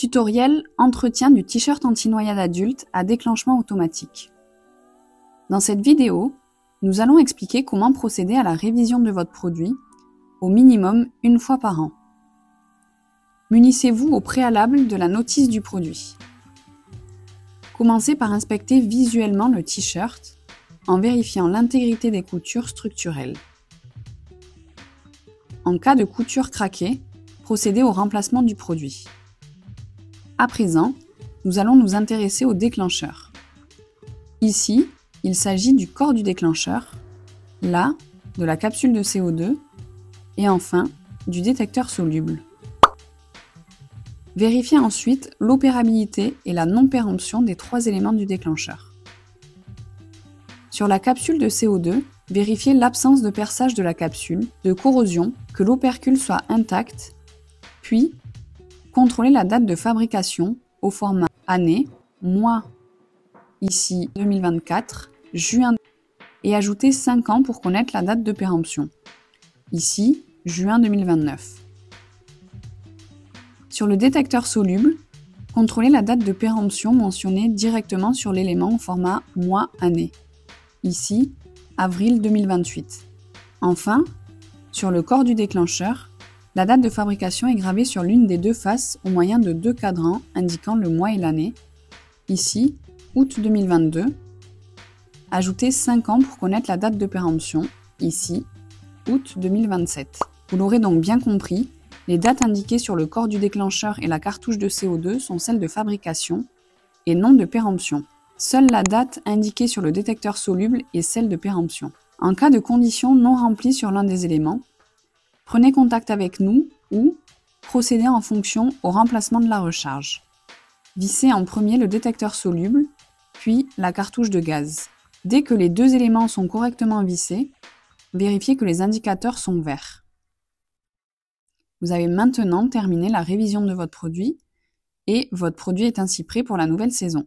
Tutoriel entretien du t-shirt anti-noyade adulte à déclenchement automatique. Dans cette vidéo, nous allons expliquer comment procéder à la révision de votre produit, au minimum une fois par an. Munissez-vous au préalable de la notice du produit. Commencez par inspecter visuellement le t-shirt en vérifiant l'intégrité des coutures structurelles. En cas de couture craquée, procédez au remplacement du produit. À présent, nous allons nous intéresser au déclencheur. Ici, il s'agit du corps du déclencheur, là, de la capsule de CO2 et enfin, du détecteur soluble. Vérifiez ensuite l'opérabilité et la non-péremption des 3 éléments du déclencheur. Sur la capsule de CO2, vérifiez l'absence de perçage de la capsule, de corrosion, que l'opercule soit intact, puis contrôlez la date de fabrication au format année, mois, ici 2024, juin, et ajoutez 5 ans pour connaître la date de péremption, ici juin 2029. Sur le détecteur soluble, contrôlez la date de péremption mentionnée directement sur l'élément au format mois-année, ici avril 2028. Enfin, sur le corps du déclencheur, la date de fabrication est gravée sur l'une des deux faces au moyen de 2 cadrans indiquant le mois et l'année, ici août 2022. Ajoutez 5 ans pour connaître la date de péremption, ici août 2027. Vous l'aurez donc bien compris, les dates indiquées sur le corps du déclencheur et la cartouche de CO2 sont celles de fabrication et non de péremption. Seule la date indiquée sur le détecteur soluble est celle de péremption. En cas de conditions non remplies sur l'un des éléments, prenez contact avec nous ou procédez en fonction au remplacement de la recharge. Vissez en premier le détecteur soluble, puis la cartouche de gaz. Dès que les 2 éléments sont correctement vissés, vérifiez que les indicateurs sont verts. Vous avez maintenant terminé la révision de votre produit et votre produit est ainsi prêt pour la nouvelle saison.